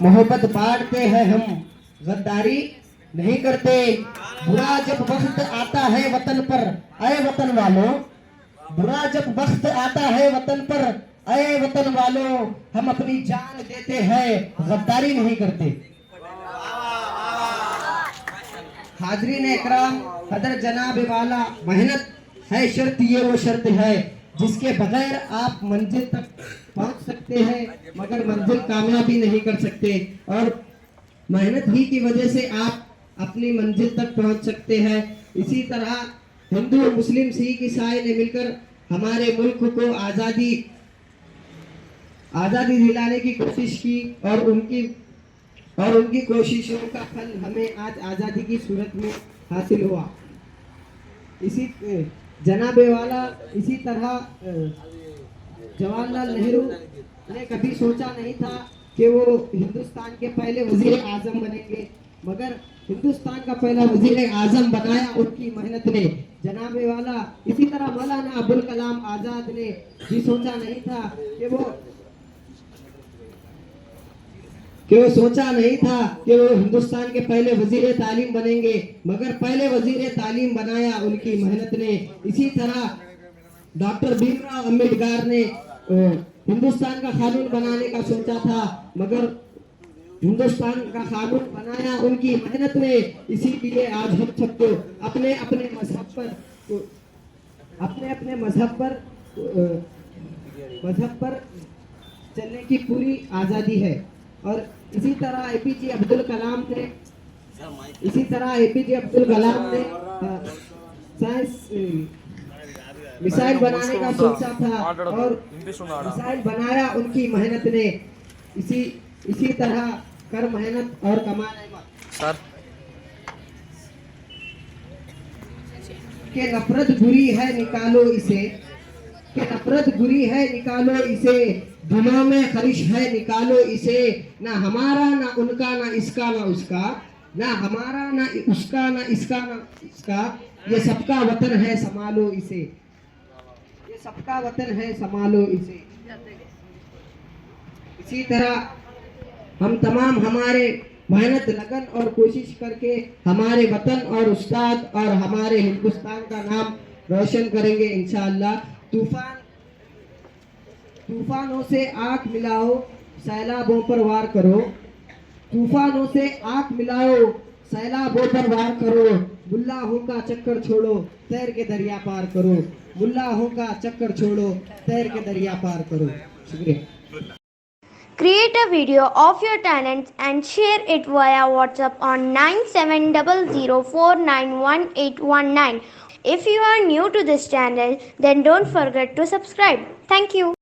मोहब्बत बांटते हैं हम, गद्दारी नहीं करते। बुरा जब वक्त आता है वतन पर, अय वतन वालों, बुरा जब वक्त आता है वतन पर, अय वतन वालों, हम अपनी जान देते हैं, गद्दारी नहीं करते। हाजरीन इकराम, कदर जनाब वाला, मेहनत है शर्त, ये वो शर्त है जिसके बगैर आप मंजिल तक पहुंच सकते हैं मगर मंजिल कामयाबी नहीं कर सकते, और मेहनत ही की वजह से आप अपनी मंजिल तक पहुंच सकते हैं। इसी तरह हिंदू मुस्लिम सिख ईसाई ने मिलकर हमारे मुल्क को आजादी दिलाने की कोशिश की, और उनकी कोशिशों का फल हमें आज आजादी की सूरत में हासिल हुआ। इसी जनाबे वाला, इसी तरह जवाहरलाल नेहरू ने कभी सोचा नहीं था कि वो हिंदुस्तान के पहले वजीर आजम बनेंगे, मगर हिंदुस्तान का पहला वजीर आजम बनाया उनकी मेहनत ने, जनाबे वाला। इसी तरह मौलाना अबुल कलाम आजाद ने भी सोचा नहीं था कि वो सोचा नहीं था कि वो हिंदुस्तान के पहले वजीर तालीम बनेंगे, मगर पहले वजीर तालीम बनाया उनकी मेहनत ने। इसी तरह डॉक्टर भीमराव अम्बेडकर ने हिंदुस्तान का कानून बनाने का सोचा था, मगर हिंदुस्तान का कानून बनाया उनकी मेहनत ने। इसीलिए आज हम सबको अपने अपने मजहब पर चलने की पूरी आज़ादी है। और इसी तरह एपीजे अब्दुल कलाम ने साइंस मिसाइल बनाने का सोचा था, और मिसाइल बनाया उनकी मेहनत ने। इसी तरह कर मेहनत और कमाने मत कि नफरत बुरी है निकालो इसे, कि नफरत बुरी है निकालो इसे, दिलों में खरिश है निकालो इसे, ना हमारा ना उनका ना इसका ना उसका, ना हमारा ना उसका ना इसका ना इसका, ये सबका वतन है संभालो इसे, ये सबका वतन है संभालो इसे। इसी तरह हम तमाम हमारे मेहनत लगन और कोशिश करके हमारे वतन और उस्ताद और हमारे हिंदुस्तान का नाम रोशन करेंगे इंशाअल्लाह। तूफानों से आंख मिलाओ, सैलाबों पर वार करो, तूफानों से आंख मिलाओ, सैलाबों पर वार करो, मुल्लाहों का चक्कर छोड़ो, तैर के दरिया पार करो, मुल्लाहों का चक्कर छोड़ो, तैर के दरिया पार करो। शुक्रिया। Create a video of your talents and share it via WhatsApp on 9700491819. If you are new to this channel, then don't forget to subscribe. Thank you.